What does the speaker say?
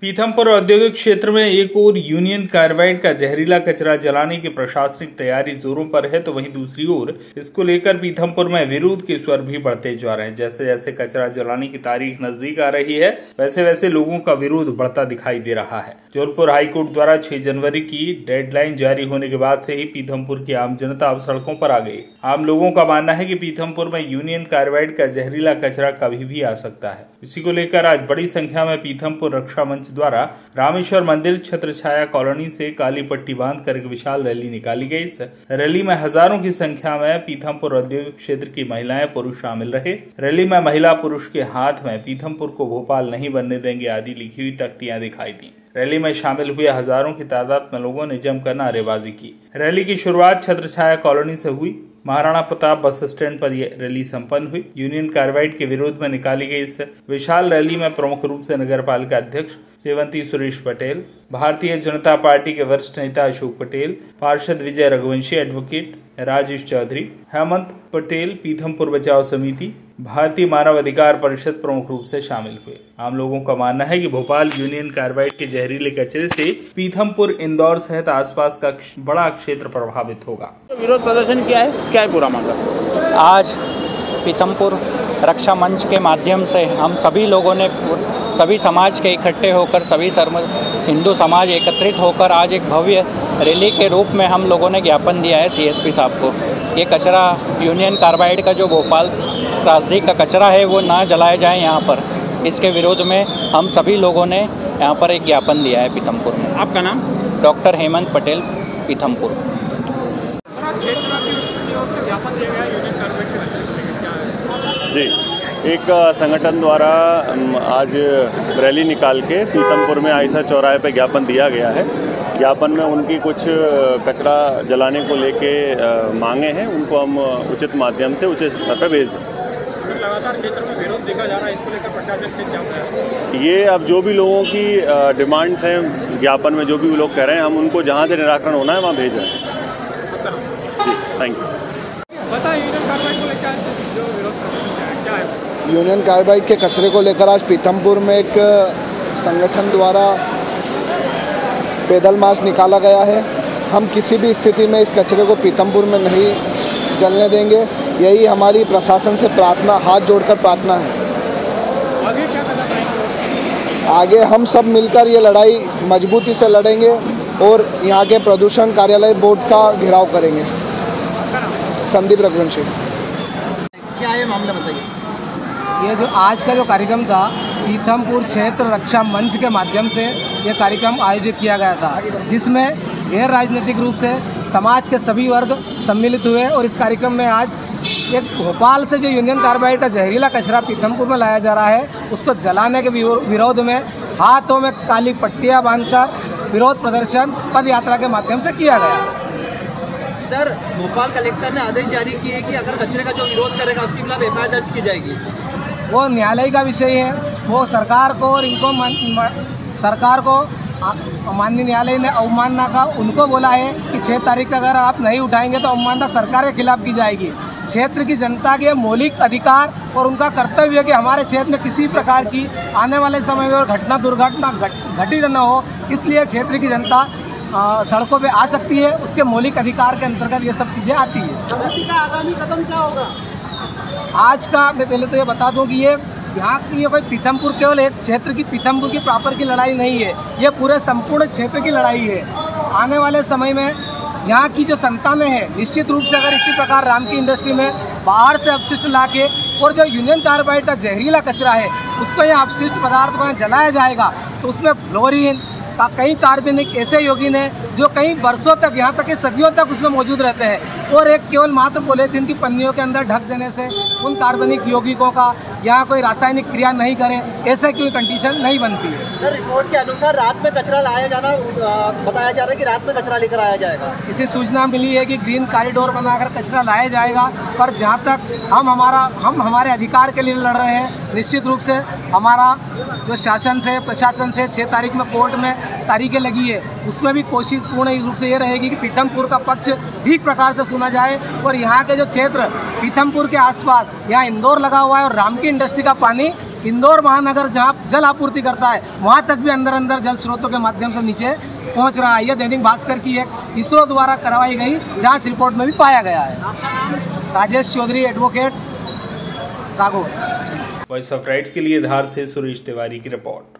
पीथमपुर औद्योगिक क्षेत्र में एक ओर यूनियन कार्बाइड का जहरीला कचरा जलाने की प्रशासनिक तैयारी जोरों पर है, तो वहीं दूसरी ओर इसको लेकर पीथमपुर में विरोध के स्वर भी बढ़ते जा रहे हैं। जैसे जैसे कचरा जलाने की तारीख नजदीक आ रही है, वैसे वैसे लोगों का विरोध बढ़ता दिखाई दे रहा है। जौनपुर हाईकोर्ट द्वारा 6 जनवरी की डेडलाइन जारी होने के बाद से ही पीथमपुर की आम जनता अब सड़कों पर आ गई। आम लोगों का मानना है कि पीथमपुर में यूनियन कार्बाइड का जहरीला कचरा कभी भी आ सकता है। इसी को लेकर आज बड़ी संख्या में पीथमपुर रक्षा मंच द्वारा रामेश्वर मंदिर छत्रछाया कॉलोनी से काली पट्टी बांधकर एक विशाल रैली निकाली गई। इस रैली में हजारों की संख्या में पीथमपुर औद्योगिक क्षेत्र की महिलाएं पुरुष शामिल रहे। रैली में महिला पुरुष के हाथ में पीथमपुर को भोपाल नहीं बनने देंगे आदि लिखी हुई तख्तियां दिखाई दी। रैली में शामिल हुए हजारों की तादाद में लोगों ने जमकर नारेबाजी की। रैली की शुरुआत छत्रछाया कॉलोनी से हुई। महाराणा प्रताप बस स्टैंड पर यह रैली संपन्न हुई। यूनियन कार्बाइड के विरोध में निकाली गई इस विशाल रैली में प्रमुख रूप से नगर पालिका अध्यक्ष सेवंती सुरेश पटेल, भारतीय जनता पार्टी के वरिष्ठ नेता अशोक पटेल, पार्षद विजय रघुवंशी, एडवोकेट राजेश चौधरी, हेमंत पटेल, पीथमपुर बचाओ समिति, भारतीय मानव अधिकार परिषद प्रमुख रूप से शामिल हुए। आम लोगों का मानना है कि भोपाल यूनियन कार्बाइड के जहरीले कचरे से पीथमपुर, इंदौर सहित आसपास का बड़ा क्षेत्र प्रभावित होगा। विरोध प्रदर्शन क्या है पूरा मामला? आज पीथमपुर रक्षा मंच के माध्यम से हम सभी लोगों ने सभी समाज के इकट्ठे होकर हिंदू समाज एकत्रित होकर आज एक भव्य रैली के रूप में हम लोगों ने ज्ञापन दिया है सीएसपी साहब को। ये कचरा यूनियन कार्बाइड का जो भोपाल त्रासदी का कचरा है वो ना जलाया जाए यहाँ पर, इसके विरोध में हम सभी लोगों ने यहाँ पर एक ज्ञापन दिया है पीथमपुर में। आपका नाम? डॉक्टर हेमंत पटेल, पीथमपुर। जी, एक संगठन द्वारा आज रैली निकाल के पीथमपुर में आयशा चौराहे पे ज्ञापन दिया गया है। ज्ञापन में उनकी कुछ कचरा जलाने को लेके मांगे हैं, उनको हम उचित माध्यम से उचित स्तर पर भेज दें। लगातार क्षेत्र में विरोध देखा जा रहा है, इसको लेकर प्रशासन से क्या होता है? ये अब जो भी लोगों की डिमांड्स हैं ज्ञापन में, जो भी लोग कह रहे हैं, हम उनको जहाँ से निराकरण होना है वहाँ भेज रहे हैं। जी, थैंक यू। यूनियन कार्बाइड के कचरे को लेकर आज पीथमपुर में एक संगठन द्वारा पैदल मार्च निकाला गया है। हम किसी भी स्थिति में इस कचरे को पीथमपुर में नहीं जलने देंगे, यही हमारी प्रशासन से प्रार्थना, हाथ जोड़कर प्रार्थना है। आगे क्या करना चाहिए? आगे हम सब मिलकर ये लड़ाई मजबूती से लड़ेंगे और यहाँ के प्रदूषण कार्यालय बोर्ड का घेराव करेंगे। संदीप रघुवंशी। क्या है मामला बताइए? ये जो आज का जो कार्यक्रम था, पीथमपुर क्षेत्र रक्षा मंच के माध्यम से ये कार्यक्रम आयोजित किया गया था, जिसमें गैर राजनीतिक रूप से समाज के सभी वर्ग सम्मिलित हुए। और इस कार्यक्रम में आज एक भोपाल से जो यूनियन कार्बाइड का जहरीला कचरा पीथमपुर में लाया जा रहा है, उसको जलाने के विरोध में हाथों में काली पट्टियाँ बांधकर विरोध प्रदर्शन पद यात्रा के माध्यम से किया गया। सर, भोपाल कलेक्टर ने आदेश जारी किए कि अगर कचरे का जो विरोध करेगा उसके खिलाफ एफआईआर दर्ज की जाएगी। वो न्यायालय का विषय है, वो सरकार को और इनको सरकार को माननीय न्यायालय ने अवमानना का उनको बोला है कि 6 तारीख तक अगर आप नहीं उठाएंगे तो अवमानना सरकार के खिलाफ की जाएगी। क्षेत्र की जनता के मौलिक अधिकार और उनका कर्तव्य है कि हमारे क्षेत्र में किसी प्रकार की आने वाले समय में और दुर्घटना घटित न हो, इसलिए क्षेत्र की जनता सड़कों पे आ सकती है। उसके मौलिक अधिकार के अंतर्गत ये सब चीज़ें आती है। समिति का आगामी कदम क्या होगा? आज का मैं पहले तो ये बता दूं कि ये यहाँ की ये कोई पीथमपुर केवल एक क्षेत्र की पीथमपुर की प्रॉपर की लड़ाई नहीं है, ये पूरे संपूर्ण क्षेत्र की लड़ाई है। आने वाले समय में यहाँ की जो संतानें हैं, निश्चित रूप से अगर इसी प्रकार राम की इंडस्ट्री में बाहर से अपशिष्ट लाके और जो यूनियन कार्बाइड का जहरीला कचरा है उसको यहाँ अपशिष्ट पदार्थ को यहाँ जलाया जाएगा, तो उसमें फ्लोरीन का कई कार्बनिक ऐसे यौगिक हैं जो कई वर्षों तक, यहाँ तक कि सदियों तक उसमें मौजूद रहते हैं। और एक केवल मात्र पॉलीथीन की पन्नियों के अंदर ढक देने से उन कार्बनिक यौगिकों का यहाँ कोई रासायनिक क्रिया नहीं करें, ऐसे कोई कंडीशन नहीं बनती है। सर, रिपोर्ट के अनुसार रात में कचरा लाया जाना बताया जा रहा है कि रात में कचरा लेकर आया जाएगा। इसी सूचना मिली है कि ग्रीन कॉरिडोर बनाकर कचरा लाया जाएगा, पर जहाँ तक हम हमारे अधिकार के लिए लड़ रहे हैं, निश्चित रूप से हमारा जो शासन से प्रशासन से 6 तारीख में कोर्ट में तारीखें लगी है, उसमें भी कोशिश पूर्ण रूप से ये रहेगी कि पीथमपुर का पक्ष ठीक प्रकार से सुना जाए और यहाँ के जो क्षेत्र पीथमपुर के आसपास, यहाँ इंदौर लगा हुआ है और राम की इंडस्ट्री का पानी इंदौर महानगर जहाँ जल आपूर्ति करता है वहाँ तक भी अंदर अंदर जल स्रोतों के माध्यम से नीचे पहुँच रहा है। यह दैनिक भास्कर की एक इसरो द्वारा करवाई गई जांच रिपोर्ट में भी पाया गया है। Rajesh Chaudhary, advocate, Sagaur. Voice of rights के लिए धार से सुरेश तिवारी की रिपोर्ट।